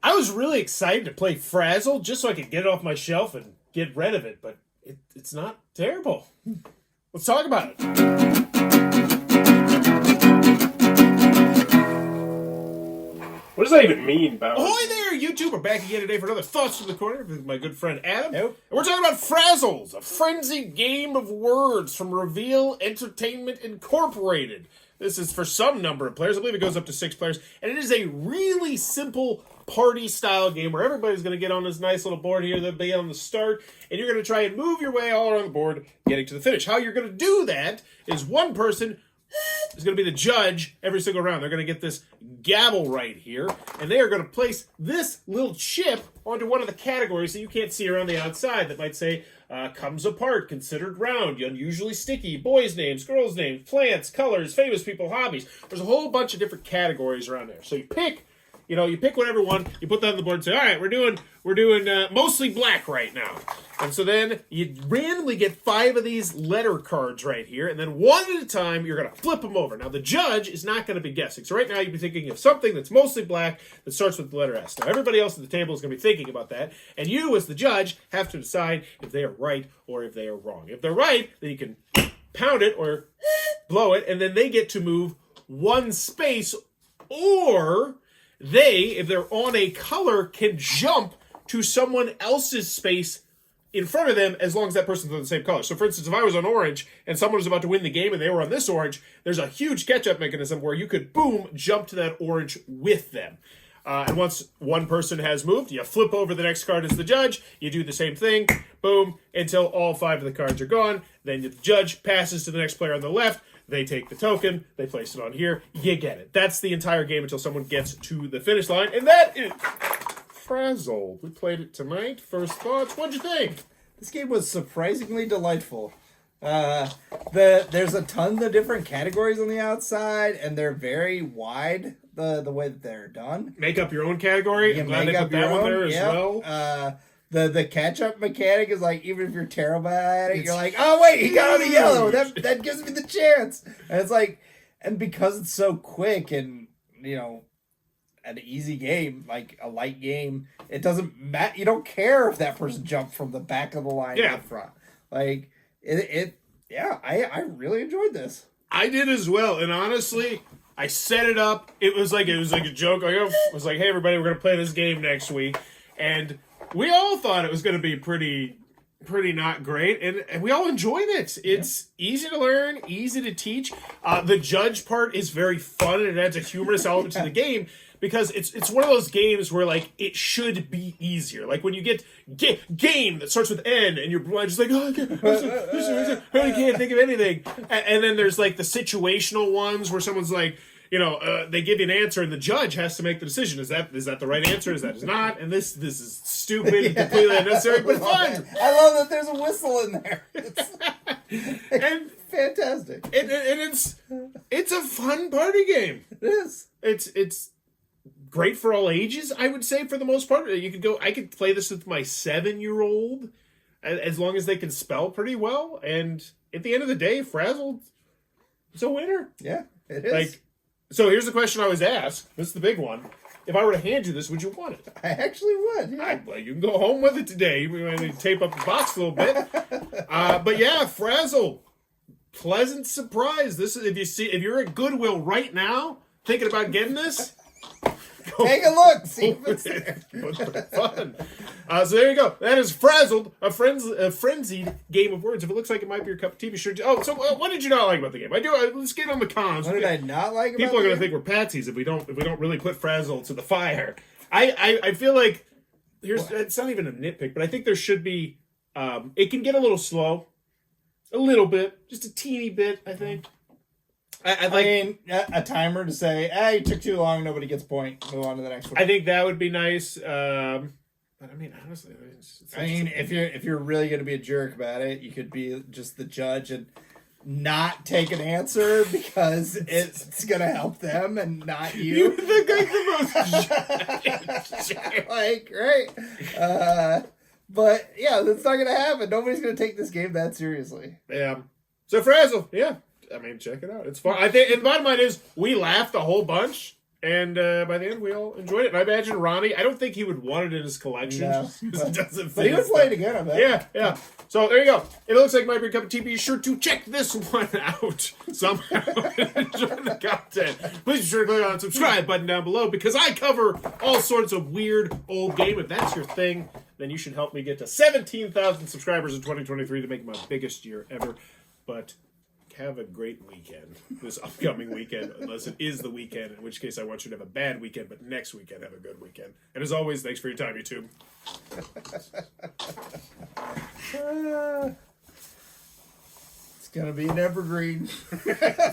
I was really excited to play Frazzle just so I could get it off my shelf and get rid of it, but it's not terrible. Let's talk about it. What does that even mean, Bowers? Ahoy there, YouTube! We're back again today for another Thoughts from the Corner with my good friend Adam. Nope. And we're talking about Frazzles, a frenzied game of words from Reveal Entertainment Incorporated. This is for some number of players. I believe it goes up to 6 players. And it is a really simple party-style game where everybody's going to get on this nice little board here. They'll be on the start. And you're going to try and move your way all around the board, getting to the finish. How you're going to do that is one person is going to be the judge every single round. They're going to get this gavel right here, and they are going to place this little chip onto one of the categories that you can't see around the outside that might say, comes apart, considered round, unusually sticky, boys' names, girls' names, plants, colors, famous people, hobbies. There's a whole bunch of different categories around there. So you pick whatever one, you put that on the board and say, all right, we're doing mostly black right now. And so then you randomly get 5 of these letter cards right here, and then one at a time, you're going to flip them over. Now, the judge is not going to be guessing. So right now, you'd be thinking of something that's mostly black that starts with the letter S. Now, everybody else at the table is going to be thinking about that, and you, as the judge, have to decide if they are right or if they are wrong. If they're right, then you can pound it or blow it, and then they get to move one space, or they, if they're on a color, can jump to someone else's space in front of them as long as that person's on the same color. So, for instance, if I was on orange and someone was about to win the game and they were on this orange, there's a huge catch-up mechanism where you could, boom, jump to that orange with them. And once one person has moved, you flip over the next card as the judge. You do the same thing, boom, until all 5 of the cards are gone. Then the judge passes to the next player on the left. They take the token, they place it on here, you get it. That's the entire game until someone gets to the finish line, and that is Frazzle. We played it tonight. First thoughts, what'd you think? This game was surprisingly delightful. There's a ton of different categories on the outside, and they're very wide, the way that they're done. Make up your own category. I'm glad they put that one there as well. The catch-up mechanic is like, even if you're terrible at it, you're like, oh, wait, he got on the yellow. That gives me the chance. And it's like, and because it's so quick and, an easy game, like a light game, it doesn't matter. You don't care if that person jumped from the back of the line to the front. Like, I really enjoyed this. I did as well. And honestly, I set it up. It was like a joke. I was like, hey, everybody, we're going to play this game next week. And we all thought it was going to be pretty not great, and we all enjoyed it. It's easy to learn, easy to teach. The judge part is very fun, and it adds a humorous element to the game, because it's one of those games where, like, it should be easier. Like, when you get game that starts with N, and you're just like, oh, I can't think of anything. And then there's, like, the situational ones where someone's like, they give you an answer, and the judge has to make the decision. Is that the right answer? Is that not? And this is stupid and completely unnecessary, but fun. I love that there's a whistle in there. And fantastic. And it's a fun party game. It is. It's great for all ages, I would say, for the most part. I could play this with my 7-year-old, as long as they can spell pretty well. And at the end of the day, Frazzle is a winner. Yeah, it is. So here's the question I was asked. This is the big one. If I were to hand you this, would you want it? I actually would. Yeah. You can go home with it today. We might need to tape up the box a little bit. But yeah, Frazzle, pleasant surprise. This is if you're at Goodwill right now thinking about getting this, take a look. See if it's there. Fun. So there you go. That is Frazzled, a frenzied game of words. If it looks like it might be your cup of tea, be sure to... Oh, so what did you not like about the game? Let's get on the cons. What did I not like about People are going to think we're patsies if we don't really put Frazzle to the fire. I feel like it's not even a nitpick, but I think there should be... it can get a little slow. A little bit. Just a teeny bit, I think. I mean, a timer to say, it took too long, nobody gets a point, move on to the next one. I think that would be nice. But I mean, honestly, if you're really going to be a jerk about it, you could be just the judge and not take an answer because it's going to help them and not you. You think I'm the most like, right? But yeah, that's not going to happen. Nobody's going to take this game that seriously. Yeah. So Frazzle, yeah. I mean, check it out. It's fun. I think, and the bottom line is, we laughed a whole bunch, And by the end, we all enjoyed it. And I imagine Ronnie, I don't think he would want it in his collection. No. It doesn't fit. But he would play it again, I bet. Yeah, yeah. So there you go. If it looks like my big cup of tea, be sure to check this one out somehow and enjoy the content. Please be sure to click on the subscribe button down below because I cover all sorts of weird old game. If that's your thing, then you should help me get to 17,000 subscribers in 2023 to make my biggest year ever. But have a great weekend this upcoming weekend, unless it is the weekend, in which case I want you to have a bad weekend, but next weekend have a good weekend. And as always, thanks for your time, YouTube. It's gonna be an evergreen.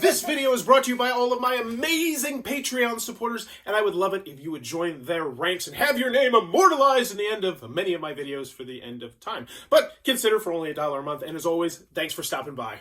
This video is brought to you by all of my amazing Patreon supporters, and I would love it if you would join their ranks and have your name immortalized in the end of many of my videos for the end of time. But consider for only $1 a month, and as always, thanks for stopping by.